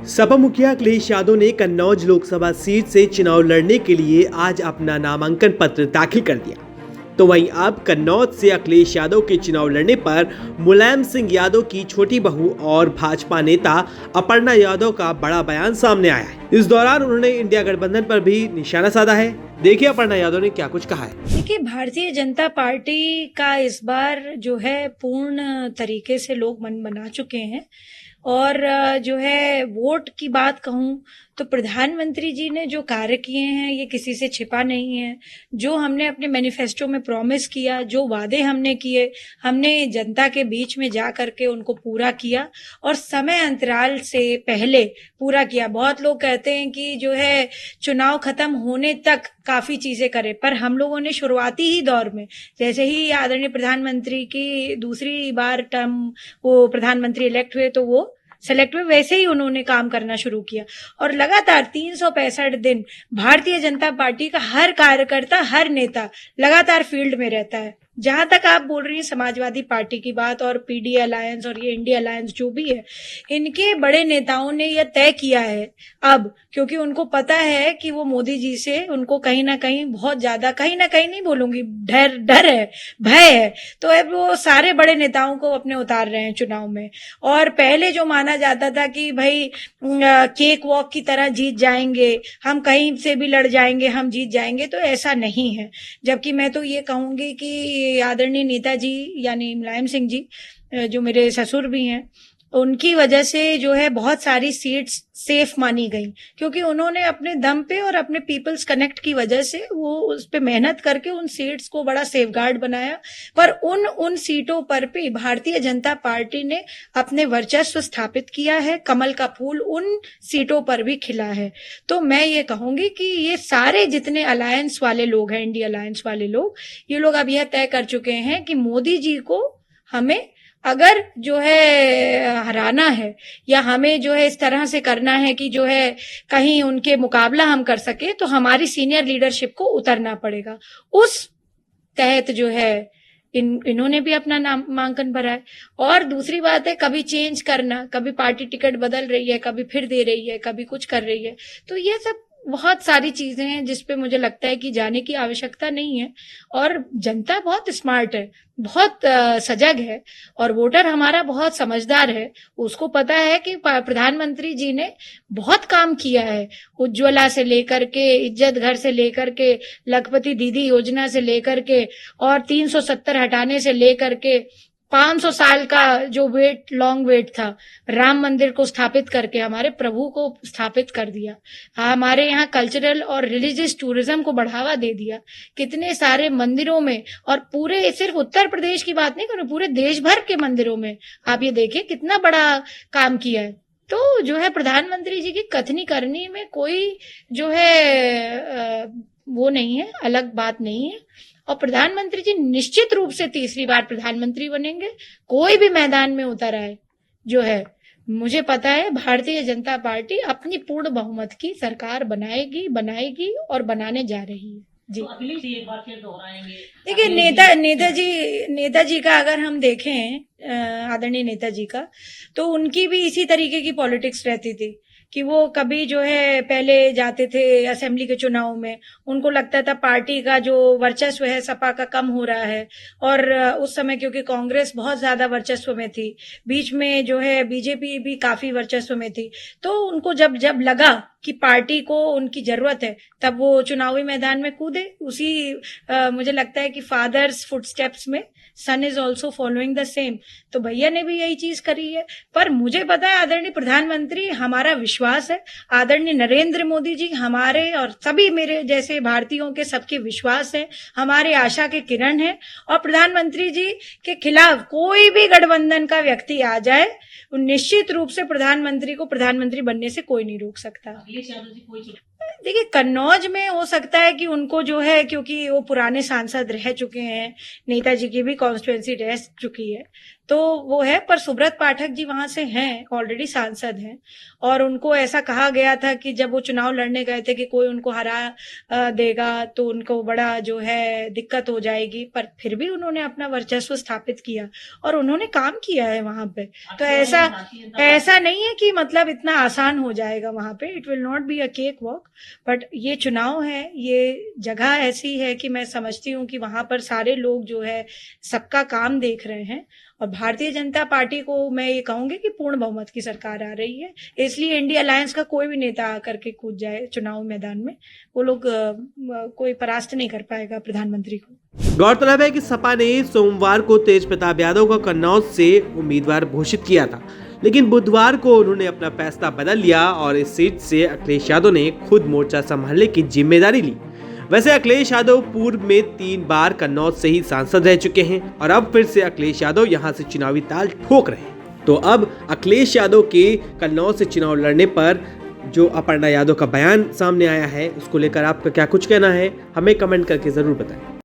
सपा मुखिया अखिलेश यादव ने कन्नौज लोकसभा सीट से चुनाव लड़ने के लिए आज अपना नामांकन पत्र दाखिल कर दिया। तो वहीं अब कन्नौज से अखिलेश यादव के चुनाव लड़ने पर मुलायम सिंह यादव की छोटी बहू और भाजपा नेता अपर्णा यादव का बड़ा बयान सामने आया है। इस दौरान उन्होंने इंडिया गठबंधन पर भी निशाना साधा है। देखिए अपर्णा यादव ने क्या कुछ कहा है। देखिए, भारतीय जनता पार्टी का इस बार जो है पूर्ण तरीके से लोग मन बना चुके हैं और जो है वोट की बात कहूं तो प्रधानमंत्री जी ने जो कार्य किए हैं ये किसी से छिपा नहीं है। जो हमने अपने मैनिफेस्टो में प्रॉमिस किया, जो वादे हमने किए, हमने जनता के बीच में जा करके उनको पूरा किया और समय अंतराल से पहले पूरा किया। बहुत लोग कहते हैं कि जो है चुनाव खत्म होने तक काफी चीजें करें, पर हम लोगों ने शुरुआती ही दौर में जैसे ही आदरणीय प्रधानमंत्री की दूसरी बार टर्म वो प्रधानमंत्री इलेक्ट हुए तो वो सेलेक्ट हुए, वैसे ही उन्होंने काम करना शुरू किया और लगातार 365 दिन भारतीय जनता पार्टी का हर कार्यकर्ता, हर नेता लगातार फील्ड में रहता है। जहां तक आप बोल रही हैं समाजवादी पार्टी की बात और पीडी अलायंस और ये इंडिया अलायंस जो भी है, इनके बड़े नेताओं ने यह तय किया है अब, क्योंकि उनको पता है कि वो मोदी जी से उनको कहीं ना कहीं बहुत ज्यादा, कहीं ना कहीं नहीं बोलूंगी, डर है, भय है, तो अब वो सारे बड़े नेताओं को अपने उतार रहे हैं चुनाव में। और पहले जो माना जाता था कि भाई केक वॉक की तरह जीत जाएंगे, हम कहीं से भी लड़ जाएंगे, हम जीत जाएंगे, तो ऐसा नहीं है। जबकि मैं तो ये कहूंगी कि आदरणीय नेताजी यानी मुलायम सिंह जी, जो मेरे ससुर भी हैं, उनकी वजह से जो है बहुत सारी सीट्स सेफ मानी गई, क्योंकि उन्होंने अपने दम पे और अपने पीपल्स कनेक्ट की वजह से वो उस पे मेहनत करके उन सीट्स को बड़ा सेफगार्ड बनाया। पर उन सीटों पर भी भारतीय जनता पार्टी ने अपने वर्चस्व स्थापित किया है, कमल का फूल उन सीटों पर भी खिला है। तो मैं ये कहूंगी कि ये सारे जितने अलायंस वाले लोग हैं, इंडिया अलायंस वाले लोग, ये लोग अब यह तय कर चुके हैं कि मोदी जी को हमें अगर जो है हराना है या हमें जो है इस तरह से करना है कि जो है कहीं उनके मुकाबला हम कर सके, तो हमारी सीनियर लीडरशिप को उतरना पड़ेगा। उस तहत जो है इन्होंने भी अपना नामांकन भरा है। और दूसरी बात है, कभी चेंज करना, कभी पार्टी टिकट बदल रही है, कभी फिर दे रही है, कभी कुछ कर रही है, तो ये सब बहुत सारी चीजें हैं जिसपे मुझे लगता है कि जाने की आवश्यकता नहीं है। और जनता बहुत स्मार्ट है, बहुत सजग है और वोटर हमारा बहुत समझदार है। उसको पता है कि प्रधानमंत्री जी ने बहुत काम किया है, उज्ज्वला से लेकर के, इज्जत घर से लेकर के, लखपति दीदी योजना से लेकर के और 370 हटाने से लेकर के 500 साल का जो लॉन्ग वेट था, राम मंदिर को स्थापित करके हमारे प्रभु को स्थापित कर दिया, हमारे यहाँ कल्चरल और रिलीजियस टूरिज्म को बढ़ावा दे दिया, कितने सारे मंदिरों में, और पूरे सिर्फ उत्तर प्रदेश की बात नहीं करूं, पूरे देश भर के मंदिरों में आप ये देखिए कितना बड़ा काम किया है। तो जो है प्रधानमंत्री जी की कथनी करनी में कोई जो है वो नहीं है, अलग बात नहीं है। और प्रधानमंत्री जी निश्चित रूप से तीसरी बार प्रधानमंत्री बनेंगे, कोई भी मैदान में उतर आए। जो है मुझे पता है भारतीय जनता पार्टी अपनी पूर्ण बहुमत की सरकार बनाएगी और बनाने जा रही है। जी, तो अखिलेश एक बार फिर दोहराएंगे। देखिए नेताजी का अगर हम देखें, आदरणीय नेताजी का, तो उनकी भी इसी तरीके की पॉलिटिक्स रहती थी कि वो कभी जो है पहले जाते थे असेंबली के चुनाव में, उनको लगता था पार्टी का जो वर्चस्व है सपा का कम हो रहा है, और उस समय क्योंकि कांग्रेस बहुत ज्यादा वर्चस्व में थी, बीच में जो है बीजेपी भी काफी वर्चस्व में थी, तो उनको जब लगा कि पार्टी को उनकी जरूरत है, तब वो चुनावी मैदान में कूदे। मुझे लगता है कि फादर्स फुटस्टेप्स में son is also following the same, तो भैया ने भी यही चीज करी है। पर मुझे पता है आदरणीय प्रधानमंत्री, हमारा विश्वास है, आदरणीय नरेंद्र मोदी जी हमारे और सभी मेरे जैसे भारतीयों के सबके विश्वास है, हमारे आशा के किरण है। और प्रधानमंत्री जी के खिलाफ कोई भी गठबंधन का व्यक्ति आ जाए, निश्चित रूप से प्रधानमंत्री को प्रधानमंत्री बनने से कोई नहीं रोक सकता। देखिए, कन्नौज में हो सकता है कि उनको जो है, क्योंकि वो पुराने सांसद रह चुके हैं, नेताजी की भी कॉन्स्टिट्यूएंसी रह चुकी है, तो वो है, पर सुब्रत पाठक जी वहां से हैं, ऑलरेडी सांसद हैं, और उनको ऐसा कहा गया था कि जब वो चुनाव लड़ने गए थे कि कोई उनको हरा देगा तो उनको बड़ा जो है दिक्कत हो जाएगी, पर फिर भी उन्होंने अपना वर्चस्व स्थापित किया और उन्होंने काम किया है वहां पे। तो ऐसा नहीं है कि मतलब इतना आसान हो जाएगा वहां पे, it will not be a cake walk, but ये चुनाव है, ये जगह ऐसी है कि मैं समझती हूँ कि वहां पर सारे लोग जो है सबका काम देख रहे हैं, और भारतीय जनता पार्टी को मैं ये कहूंगी कि पूर्ण बहुमत की सरकार आ रही है, इसलिए इंडिया अलायंस का कोई भी नेता आकर के कूद जाए चुनाव मैदान में, वो लोग कोई परास्त नहीं कर पाएगा प्रधानमंत्री को। गौरतलब है कि सपा ने सोमवार को तेज प्रताप यादव को कन्नौज से उम्मीदवार घोषित किया था, लेकिन बुधवार को उन्होंने अपना फैसला बदल लिया और इस सीट से अखिलेश यादव ने खुद मोर्चा संभालने की जिम्मेदारी ली। वैसे अखिलेश यादव पूर्व में 3 बार कन्नौज से ही सांसद रह चुके हैं और अब फिर से अखिलेश यादव यहां से चुनावी ताल ठोक रहे हैं। तो अब अखिलेश यादव के कन्नौज से चुनाव लड़ने पर जो अपर्णा यादव का बयान सामने आया है, उसको लेकर आपका क्या कुछ कहना है, हमें कमेंट करके जरूर बताएं।